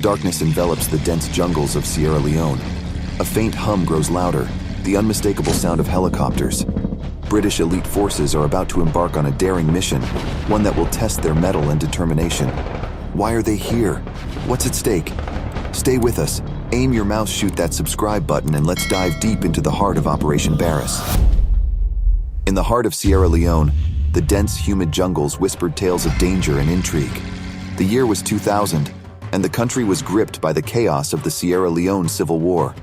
Darkness envelops the dense jungles of Sierra Leone. A faint hum grows louder, the unmistakable sound of helicopters. British elite forces are about to embark on a daring mission, one that will test their mettle and determination. Why are they here? What's at stake? Stay with us. Aim your mouse, shoot that subscribe button, and let's dive deep into the heart of Operation Barras. In the heart of Sierra Leone, the dense, humid jungles whispered tales of danger and intrigue. The year was 2000, and the country was gripped by the chaos of the Sierra Leone Civil War.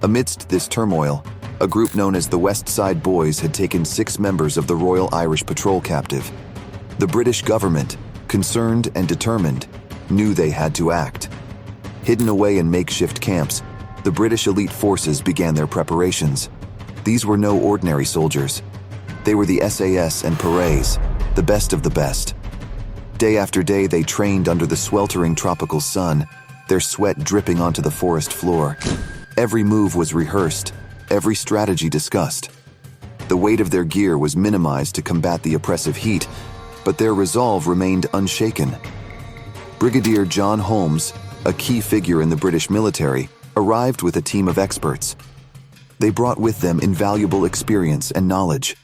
Amidst this turmoil, a group known as the West Side Boys had taken 6 members of the Royal Irish Patrol captive. The British government, concerned and determined, knew they had to act. Hidden away in makeshift camps, the British elite forces began their preparations. These were no ordinary soldiers. They were the SAS and Peru, the best of the best. Day after day, they trained under the sweltering tropical sun, their sweat dripping onto the forest floor. Every move was rehearsed, every strategy discussed. The weight of their gear was minimized to combat the oppressive heat, but their resolve remained unshaken. Brigadier John Holmes, a key figure in the British military, arrived with a team of experts. They brought with them invaluable experience and knowledge.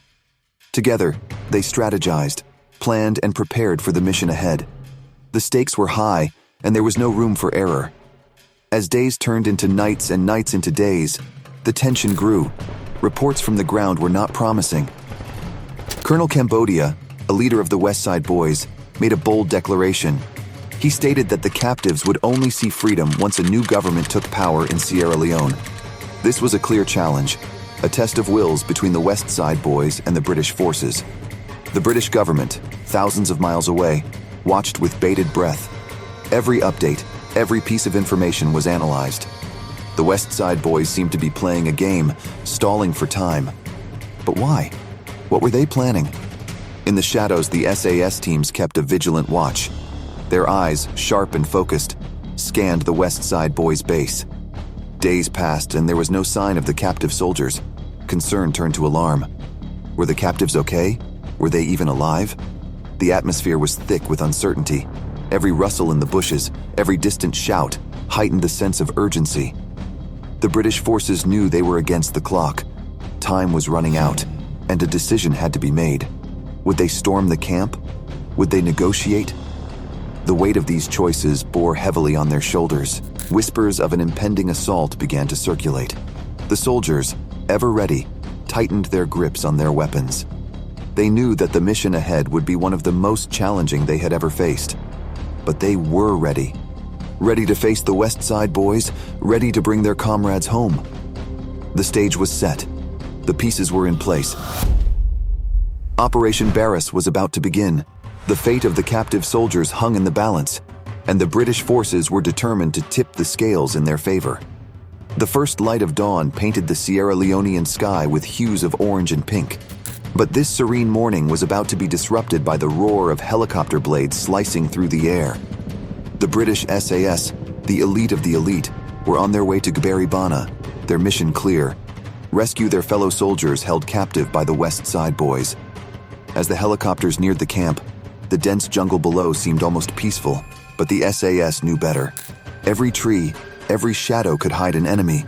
Together, they strategized, planned, and prepared for the mission ahead. The stakes were high, and there was no room for error. As days turned into nights and nights into days, the tension grew. Reports from the ground were not promising. Colonel Cambodia, a leader of the West Side Boys, made a bold declaration. He stated that the captives would only see freedom once a new government took power in Sierra Leone. This was a clear challenge, a test of wills between the West Side Boys and the British forces. The British government, thousands of miles away, watched with bated breath. Every update, every piece of information was analyzed. The West Side Boys seemed to be playing a game, stalling for time. But why? What were they planning? In the shadows, the SAS teams kept a vigilant watch. Their eyes, sharp and focused, scanned the West Side Boys' base. Days passed and there was no sign of the captive soldiers. Concern turned to alarm. Were the captives okay? Were they even alive? The atmosphere was thick with uncertainty. Every rustle in the bushes, every distant shout, heightened the sense of urgency. The British forces knew they were against the clock. Time was running out, and a decision had to be made. Would they storm the camp? Would they negotiate? The weight of these choices bore heavily on their shoulders. Whispers of an impending assault began to circulate. The soldiers, ever ready, tightened their grips on their weapons. They knew that the mission ahead would be one of the most challenging they had ever faced. But they were ready. Ready to face the West Side Boys, ready to bring their comrades home. The stage was set. The pieces were in place. Operation Barras was about to begin. The fate of the captive soldiers hung in the balance, and the British forces were determined to tip the scales in their favor. The first light of dawn painted the Sierra Leonean sky with hues of orange and pink. But this serene morning was about to be disrupted by the roar of helicopter blades slicing through the air. The British SAS, the elite of the elite, were on their way to Gberi Bana, their mission clear: rescue their fellow soldiers held captive by the West Side Boys. As the helicopters neared the camp, the dense jungle below seemed almost peaceful, but the SAS knew better. Every tree, every shadow could hide an enemy.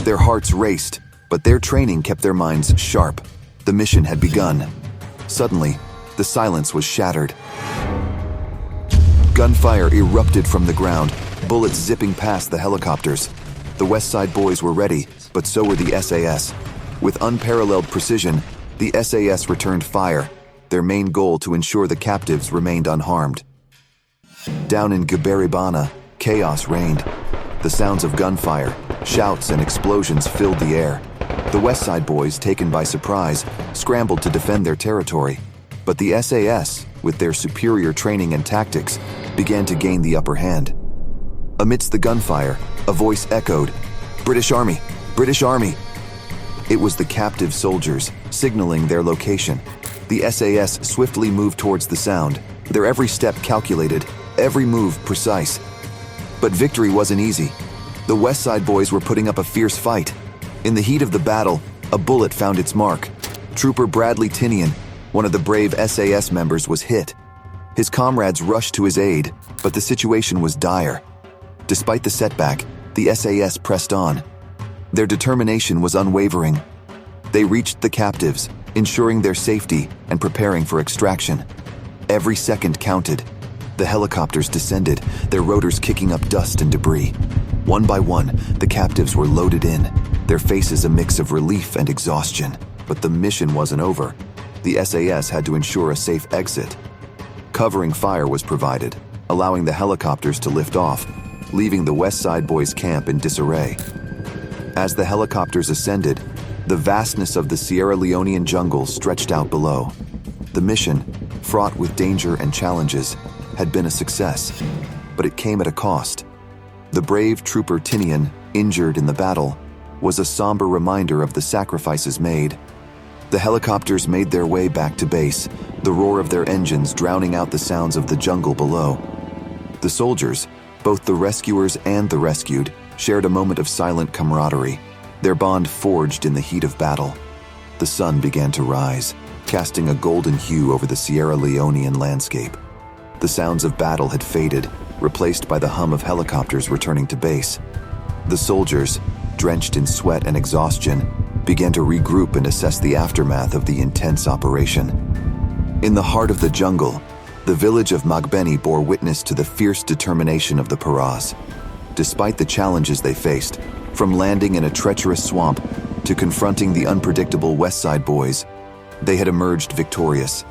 Their hearts raced, but their training kept their minds sharp. The mission had begun. Suddenly, the silence was shattered. Gunfire erupted from the ground, bullets zipping past the helicopters. The West Side Boys were ready, but so were the SAS. With unparalleled precision, the SAS returned fire, their main goal to ensure the captives remained unharmed. Down in Gberi Bana, chaos reigned. The sounds of gunfire, shouts, and explosions filled the air. The West Side Boys, taken by surprise, scrambled to defend their territory. But the SAS, with their superior training and tactics, began to gain the upper hand. Amidst the gunfire, a voice echoed, "British Army! British Army!" It was the captive soldiers, signaling their location. The SAS swiftly moved towards the sound, their every step calculated, every move precise. But victory wasn't easy. The West Side Boys were putting up a fierce fight. In the heat of the battle, a bullet found its mark. Trooper Bradley Tinnion, one of the brave SAS members, was hit. His comrades rushed to his aid, but the situation was dire. Despite the setback, the SAS pressed on. Their determination was unwavering. They reached the captives, ensuring their safety and preparing for extraction. Every second counted. The helicopters descended, their rotors kicking up dust and debris. One by one, the captives were loaded in, their faces a mix of relief and exhaustion. But the mission wasn't over. The SAS had to ensure a safe exit. Covering fire was provided, allowing the helicopters to lift off, leaving the West Side Boys camp in disarray. As the helicopters ascended, the vastness of the Sierra Leonean jungle stretched out below. The mission, fraught with danger and challenges, had been a success, but it came at a cost. The brave trooper Tinnion, injured in the battle, was a somber reminder of the sacrifices made. The helicopters made their way back to base, the roar of their engines drowning out the sounds of the jungle below. The soldiers, both the rescuers and the rescued, shared a moment of silent camaraderie, their bond forged in the heat of battle. The sun began to rise, casting a golden hue over the Sierra Leonean landscape. The sounds of battle had faded, replaced by the hum of helicopters returning to base. The soldiers, drenched in sweat and exhaustion, began to regroup and assess the aftermath of the intense operation. In the heart of the jungle, the village of Magbeni bore witness to the fierce determination of the Paras. Despite the challenges they faced, from landing in a treacherous swamp to confronting the unpredictable West Side Boys, they had emerged victorious.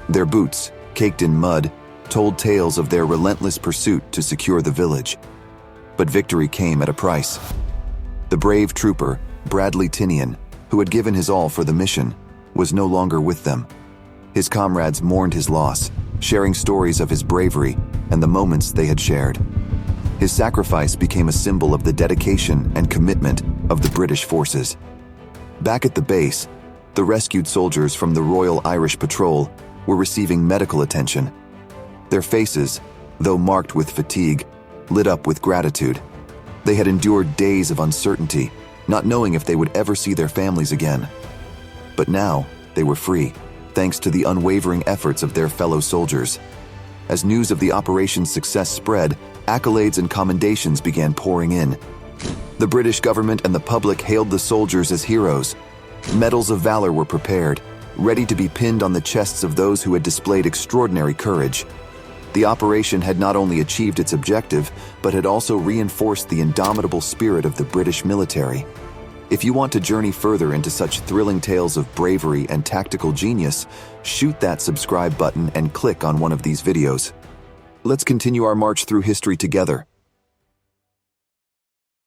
Their boots, caked in mud, told tales of their relentless pursuit to secure the village. But victory came at a price. The brave trooper, Bradley Tinnion, who had given his all for the mission, was no longer with them. His comrades mourned his loss, sharing stories of his bravery and the moments they had shared. His sacrifice became a symbol of the dedication and commitment of the British forces. Back at the base, the rescued soldiers from the Royal Irish Patrol were receiving medical attention. Their faces, though marked with fatigue, lit up with gratitude. They had endured days of uncertainty, not knowing if they would ever see their families again. But now, they were free, thanks to the unwavering efforts of their fellow soldiers. As news of the operation's success spread, accolades and commendations began pouring in. The British government and the public hailed the soldiers as heroes. Medals of valor were prepared, ready to be pinned on the chests of those who had displayed extraordinary courage. The operation had not only achieved its objective, but had also reinforced the indomitable spirit of the British military. If you want to journey further into such thrilling tales of bravery and tactical genius, shoot that subscribe button and click on one of these videos. Let's continue our march through history together.